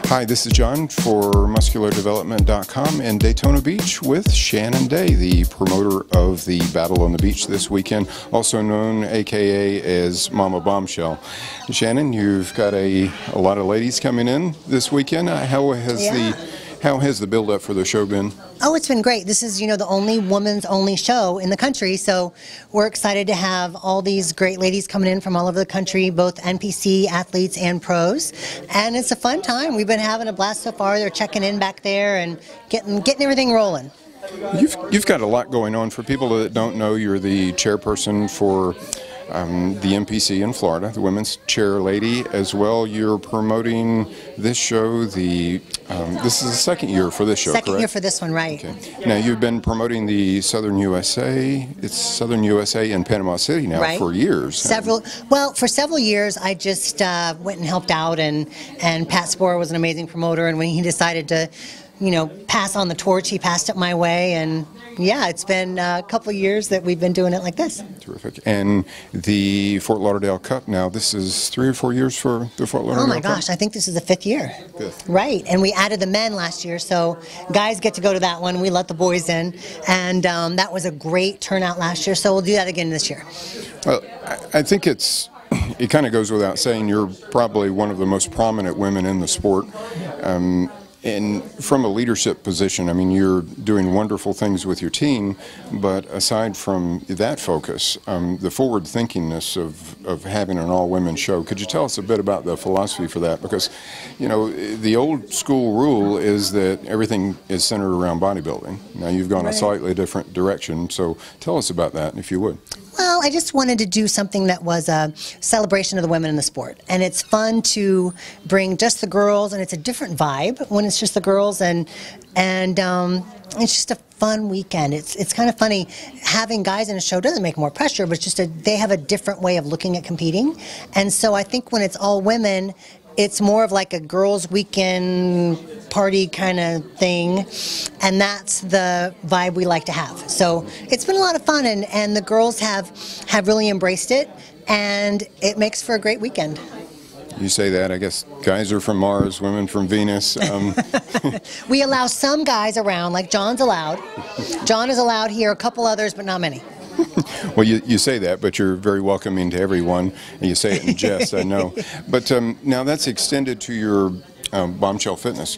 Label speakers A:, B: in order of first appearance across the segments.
A: Hi, this is John for MuscularDevelopment.com in Daytona Beach with Shannon Dey, the promoter of the Battle on the Beach this weekend, also known AKA as Mama Bombshell. Shannon, you've got a lot of ladies coming in this weekend. How has the build-up for the show been?
B: Oh, it's been great. This is, the only women's only show in the country, so we're excited to have all these great ladies coming in from all over the country, both NPC athletes and pros, and it's a fun time. We've been having a blast so far. They're checking in back there and getting everything rolling.
A: You've got a lot going on. For people that don't know, you're the chairperson for the NPC in Florida, the women's chair lady, as well. You're promoting this show. This is the second year for this show,
B: Second
A: correct?
B: year for this one, right.
A: Okay. Now, you've been promoting the Southern USA. It's Southern USA in Panama City now for years.
B: For several years, I just went and helped out, and Pat Sporer was an amazing promoter, and when he decided to pass on the torch, he passed it my way, and yeah, it's been a couple of years that we've been doing it like this.
A: Terrific. And the Fort Lauderdale Cup now, this is 3 or 4 years for the Fort Lauderdale Cup?
B: Oh my gosh, I think this is the 5th year.
A: Fifth.
B: Right, and we added the men last year, so guys get to go to that one. We let the boys in, and that was a great turnout last year, so we'll do that again this year.
A: Well, I think it kind of goes without saying, you're probably one of the most prominent women in the sport. And from a leadership position, I mean, you're doing wonderful things with your team, but aside from that focus, the forward-thinkingness of having an all-women show, could you tell us a bit about the philosophy for that? Because, the old school rule is that everything is centered around bodybuilding. Now, you've gone a slightly different direction, so tell us about that, if you would.
B: Well, I just wanted to do something that was a celebration of the women in the sport. And it's fun to bring just the girls, and it's a different vibe when it's just the girls, and it's just a fun weekend. It's kind of funny. Having guys in a show doesn't make more pressure, but it's just they have a different way of looking at competing. And so I think when it's all women, it's more of like a girls' weekend party kind of thing, and that's the vibe we like to have. So it's been a lot of fun, and the girls have really embraced it, and it makes for a great weekend.
A: You say that, I guess guys are from Mars, women from Venus.
B: We allow some guys around, like John's allowed. John is allowed here, a couple others, but not many.
A: Well, you say that, but you're very welcoming to everyone, and you say it in jest, I know. But now that's extended to your Bombshell Fitness.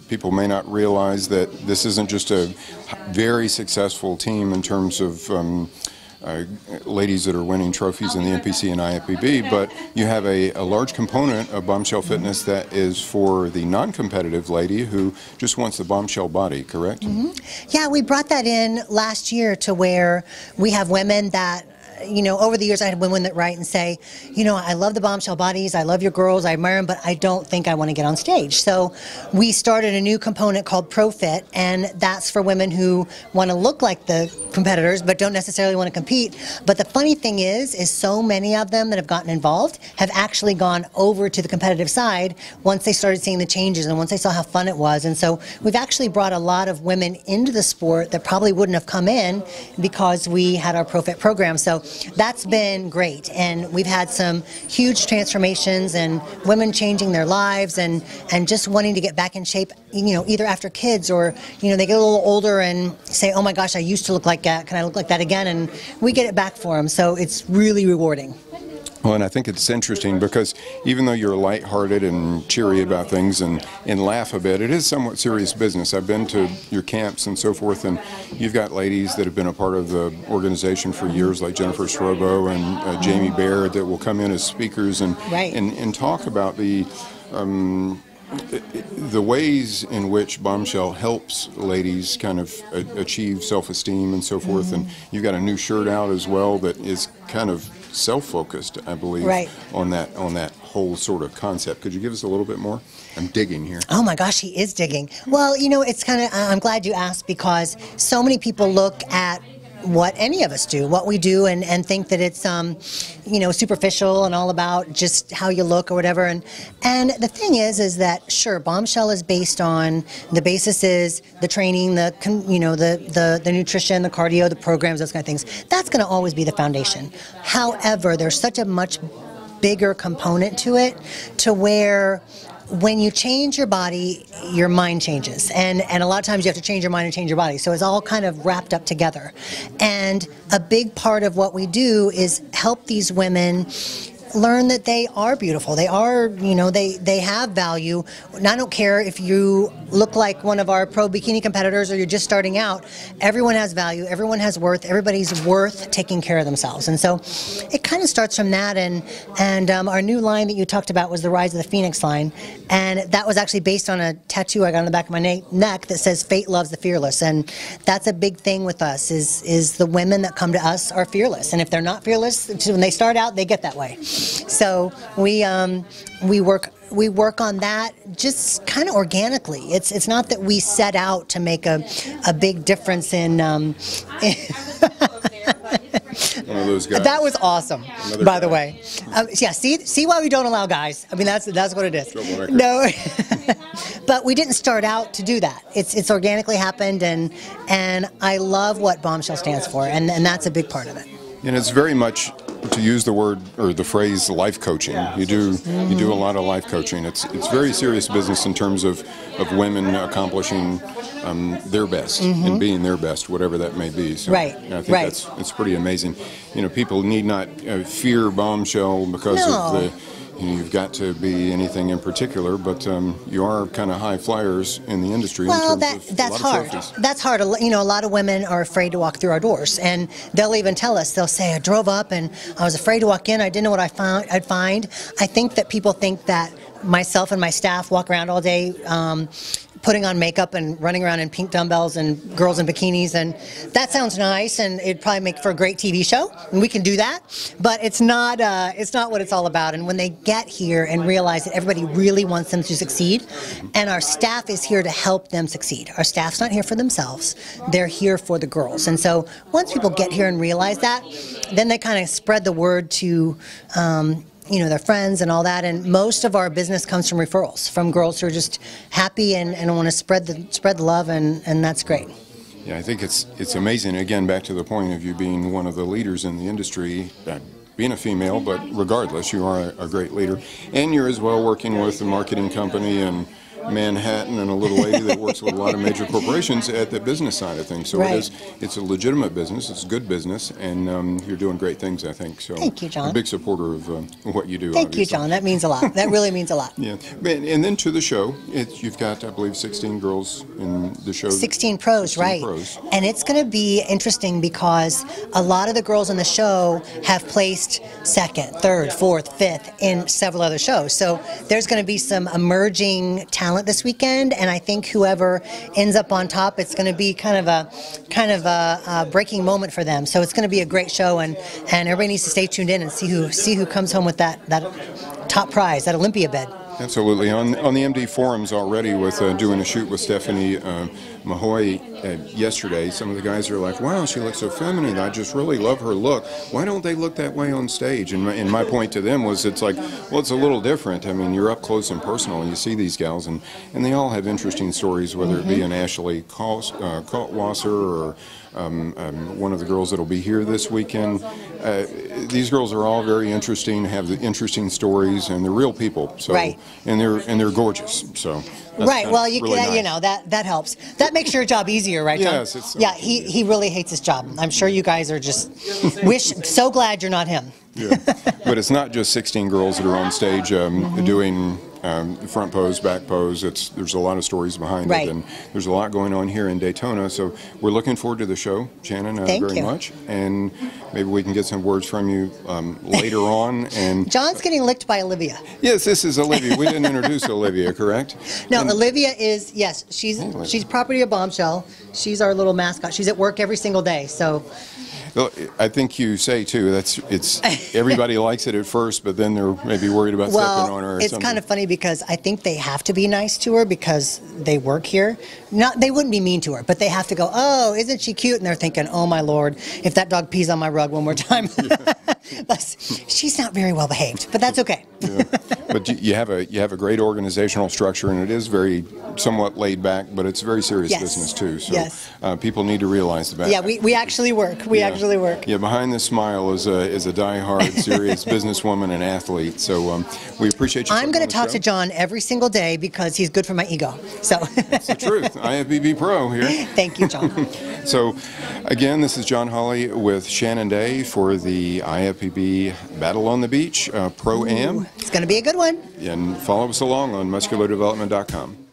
A: People may not realize that this isn't just a very successful team in terms of ladies that are winning trophies in the NPC and IFBB, but you have a large component of Bombshell Fitness that is for the non-competitive lady who just wants the bombshell body, correct?
B: Mm-hmm. Yeah, we brought that in last year to where we have women that, over the years I had women that write and say, I love the bombshell bodies, I love your girls, I admire them, but I don't think I want to get on stage. So we started a new component called ProFit, and that's for women who want to look like the competitors but don't necessarily want to compete. But the funny thing is so many of them that have gotten involved have actually gone over to the competitive side once they started seeing the changes and once they saw how fun it was. And so we've actually brought a lot of women into the sport that probably wouldn't have come in because we had our ProFit program. So that's been great, and we've had some huge transformations and women changing their lives and just wanting to get back in shape, either after kids or, they get a little older and say, oh my gosh, I used to look like that, can I look like that again? And we get it back for them, so it's really rewarding.
A: Well, and I think it's interesting because even though you're lighthearted and cheery about things and laugh a bit, it is somewhat serious business. I've been to your camps and so forth, and you've got ladies that have been a part of the organization for years, like Jennifer Strobo and Jamie Baird, that will come in as speakers and talk about the ways in which Bombshell helps ladies kind of achieve self-esteem and so forth. And you've got a new shirt out as well that is kind of self-focused, I believe, on that whole sort of concept. Could you give us a little bit more? I'm digging here. Oh my gosh, he is digging. Well, it's kind of, I'm glad you asked, because so many people look at what any of us do, what we do, and think that it's superficial and all about just how you look or whatever. And the thing is that sure, Bombshell is based on, the basis is the training, the nutrition, the cardio, the programs, those kind of things. That's going to always be the foundation. However, there's such a much
B: bigger component to it, to where when you change your body, your mind changes. And a lot of times you have to change your mind and change your body. So it's all kind of wrapped up together. And a big part of what we do is help these women learn that they are beautiful. They are, you know, they have value. And I don't care if you look like one of our pro bikini competitors or you're just starting out. Everyone has value. Everyone has worth. Everybody's worth taking care of themselves. And so it kind of starts from that. And our new line that you talked about was the Rise of the Phoenix line. And that was actually based on a tattoo I got on the back of my neck that says "Fate loves the fearless." And that's a big thing with us is the women that come to us are fearless. And if they're not fearless, when they start out, they get that way. So we work on that just kind of organically. It's not that we set out to make a big difference in.
A: One of those guys.
B: That was awesome, by the way. Yeah, see why we don't allow guys. I mean, that's what it is. No, but we didn't start out to do that. It's organically happened, and I love what Bombshell stands for, and that's a big part of it.
A: And it's very much, to use the word or the phrase, life coaching. You do a lot of life coaching. It's very serious business in terms of women accomplishing their best and being their best, whatever that may be. So
B: right.
A: I think it's pretty amazing. You know, people need not fear Bombshell because of the. You've got to be anything in particular, but you are kind of high flyers in the industry.
B: Well,
A: in terms of
B: that's hard. That's hard. You know, a lot of women are afraid to walk through our doors, and they'll even tell us. They'll say, "I drove up and I was afraid to walk in. I didn't know what I'd find." I think that people think that myself and my staff walk around all day putting on makeup and running around in pink dumbbells and girls in bikinis, and that sounds nice, and it'd probably make for a great TV show, and we can do that, but it's not what it's all about. And when they get here and realize that everybody really wants them to succeed, and our staff is here to help them succeed. Our staff's not here for themselves, they're here for the girls. And so once people get here and realize that, then they kind of spread the word to you know, their friends and all that, and most of our business comes from referrals, from girls who are just happy and want to spread the love, and that's great.
A: Yeah, I think it's amazing. Again, back to the point of you being one of the leaders in the industry, being a female, but regardless, you are a great leader, and you're as well working with a marketing company in Manhattan and a little lady that works with a lot of major corporations at the business side of things. So it's a legitimate business, it's good business, and you're doing great things, I think. So
B: thank you, John.
A: I'm a big supporter of what you do.
B: Thank you, John. That means a lot. That really means a lot.
A: Yeah, and then to the show, you've got, I believe, 16 girls in the show.
B: 16 pros,
A: 16
B: right.
A: Pros.
B: And it's going to be interesting because a lot of the girls in the show have placed second, third, fourth, fifth in several other shows. So there's going to be some emerging talent this weekend, and I think whoever ends up on top, it's going to be kind of a breaking moment for them. So it's going to be a great show, and everybody needs to stay tuned in and see who comes home with that top prize, that Olympia bed.
A: Absolutely. On the MD forums already, with doing a shoot with Stephanie Mahoy yesterday, some of the guys are like, "Wow, she looks so feminine. I just really love her look. Why don't they look that way on stage?" And my point to them was, it's like, well, it's a little different. I mean, you're up close and personal, and you see these gals, and they all have interesting stories, whether it be an Ashley Kaltwasser or one of the girls that'll be here this weekend. These girls are all very interesting, have the interesting stories, and they're real people. So, and they're gorgeous. So.
B: Right. Well,
A: really nice.
B: You know, that helps. That makes your job easier, right, John?
A: Yes. It's,
B: yeah. He really hates his job. I'm sure you guys are just so glad you're not him.
A: Yeah. But it's not just 16 girls that are on stage doing front pose, back pose. There's a lot of stories behind it, and there's a lot going on here in Daytona. So we're looking forward to the show, Shannon, very much. And maybe we can get some words from you later on. And
B: John's getting licked by Olivia.
A: Yes, this is Olivia. We didn't introduce Olivia, correct?
B: No, and Olivia is, yes, she's property of Bombshell. She's our little mascot. She's at work every single day. So.
A: Well, I think you say too, it's everybody likes it at first, but then they're maybe worried about stepping on her or
B: it's
A: something.
B: kind of funny because I think they have to be nice to her because they work here. They wouldn't be mean to her, but they have to go, "Oh, isn't she cute?" And they're thinking, "Oh my Lord, if that dog pees on my rug one more time." But she's not very well behaved, but that's okay.
A: Yeah. But you have a great organizational structure, and it is very somewhat laid back, but it's very serious business too. So people need to realize that.
B: Yeah, we actually work. We actually work.
A: Yeah, behind this smile is a die-hard, serious businesswoman and athlete. So we appreciate you.
B: I'm going to talk to John every single day because he's good for my ego. So
A: that's the truth. IFBB Pro here.
B: Thank you, John.
A: So again, this is John Hawley with Shannon Dey for the IFBB Battle on the Beach Pro-Am.
B: It's going to be a good one.
A: And follow us along on musculardevelopment.com.